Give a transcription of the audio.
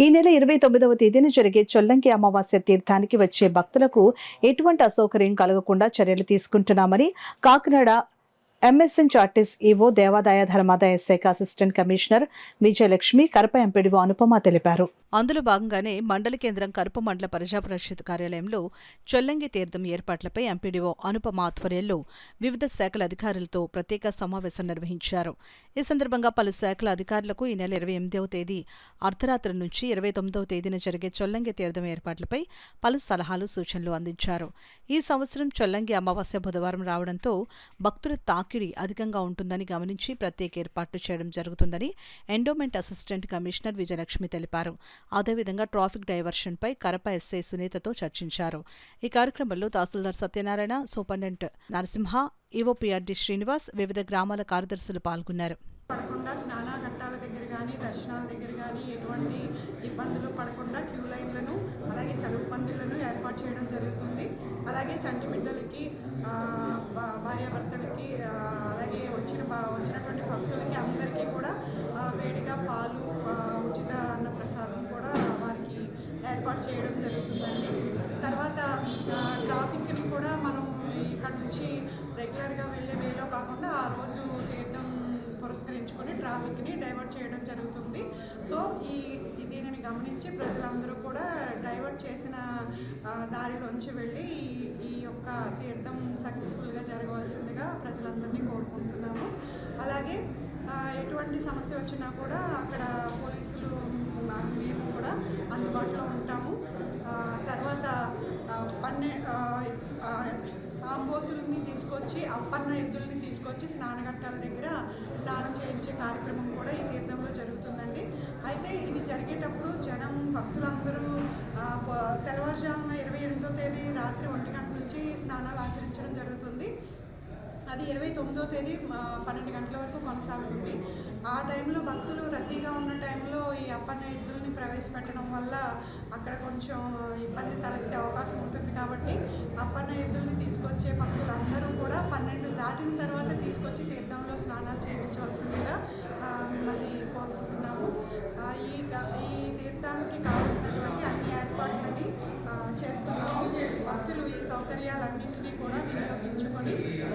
ఈ నెల 29వ తేదీన జరిగే చొల్లంకి అమావాస్య తీర్థానికి వచ్చే భక్తులకు ఎటువంటి అసౌకర్యం కలగకుండా చర్యలు తీసుకుంటున్నామని కాకినాడ ఎంఎస్ఎన్ చార్టీస్ ఈవో దేవాదాయ ధర్మాదాయ శాఖ assistant commissioner Vijayalakshmi, Karapa MPDO Anupama తెలిపారు. అందులో భాగంగానే మండల కేంద్రం కరప మండల ప్రజా పరిషత్ కార్యాలయంలో చొల్లంగి తీర్థం ఏర్పాట్లపై ఎంపీడీఓ అనుపమ ఆధ్వర్యంలో వివిధ శాఖల అధికారులతో ప్రత్యేక సమావేశం నిర్వహించారు. ఈ సందర్భంగా పలు శాఖల అధికారులకు ఈ నెల 28వ తేదీ అర్ధరాత్రి నుంచి 29వ తేదీన జరిగే చొల్లంగి తీర్థం ఏర్పాట్లపై పలు సలహాలు, సూచనలు అందించారు. ఈ సంవత్సరం చొల్లంగి అమావాస్య బుధవారం రావడంతో భక్తుల తాకిడి అధికంగా ఉంటుందని గమనించి ప్రత్యేక ఏర్పాట్లు చేయడం జరుగుతుందని ఎండోమెంట్ అసిస్టెంట్ కమిషనర్ విజయలక్ష్మి తెలిపారు. అదేవిధంగా ట్రాఫిక్ డైవర్షన్పై కరప ఎస్ఐ సునీతతో చర్చించారు. ఈ కార్యక్రమంలో తహసీల్దార్ సత్యనారాయణ, సూపరింటెండెంట్ నరసింహ, ఈవోపీఆర్డీ శ్రీనివాస్, వివిధ గ్రామాల కార్యదర్శులు పాల్గొన్నారు. పడకుండా స్నాన ఘట్టాల దగ్గర కానీ దర్శనాల దగ్గర కానీ ఎటువంటి ఇబ్బందులు పడకుండా క్యూ లైన్లను అలాగే చలువు పందిళ్లను ఏర్పాటు చేయడం జరుగుతుంది. అలాగే చంటి బిడ్డలకి, భార్యాభర్తలకి, అలాగే వచ్చినటువంటి భక్తులకి అందరికీ కూడా వేడిగా పాలు, ఉచిత అన్న ప్రసాదం కూడా వారికి ఏర్పాటు చేయడం జరుగుతుందండి. తర్వాత ట్రాఫిక్ని కూడా మనం ఇక్కడ నుంచి రెగ్యులర్గా వెళ్ళే వేలో కాకుండా ఆ రోజు తీర్థం పురస్కరించుకొని ట్రాఫిక్ని డైవర్ట్ చేయడం జరుగుతుంది. సో దీనిని గమనించి ప్రజలందరూ కూడా డైవర్ట్ చేసిన దారిలోంచి వెళ్ళి ఈ యొక్క తీర్థం సక్సెస్ఫుల్గా జరగవలసిందిగా ప్రజలందరినీ కోరుకుంటున్నాము. అలాగే ఎటువంటి సమస్య వచ్చినా కూడా అక్కడ పోలీసులు మేము కూడా అందుబాటులో ఉంటాము. తర్వాత ఆంబోతుల్ని తీసుకొచ్చి, అప్పన్న ఎద్దుల్ని తీసుకొచ్చి స్నానఘట్టాల దగ్గర స్నానం చేయించే కార్యక్రమం కూడా ఈ తీర్థంలో జరుగుతుందండి. అయితే ఇది జరిగేటప్పుడు భక్తులందరూ తెల్లవారుజామున 28వ తేదీ రాత్రి 1 గంట నుంచి స్నానాలు ఆచరించడం జరుగుతుంది. అది 29వ తేదీ 12 గంటల వరకు కొనసాగుతుంది. ఆ టైంలో భక్తులు రద్దీగా ఉన్న టైంలో ఈ అప్పన్న ఎద్దుల్ని ప్రవేశపెట్టడం వల్ల అక్కడ కొంచెం ఇబ్బంది తలెత్తే అవకాశం ఉంటుంది. కాబట్టి అప్పన్న ఎద్దుల్ని తీసుకొచ్చే భక్తులందరూ కూడా 12 దాటిన తర్వాత తీసుకొచ్చి తీర్థంలో స్నానాలు చేయించవలసిందిగా మిమ్మల్ని కోరుకుంటున్నాము. ఈ తీర్థానికి కావాల్సినటువంటి అన్ని ఏర్పాట్లని చేస్తున్నాము. భక్తులు ఈ సౌకర్యాలన్నింటినీ కూడా వినియోగించుకొని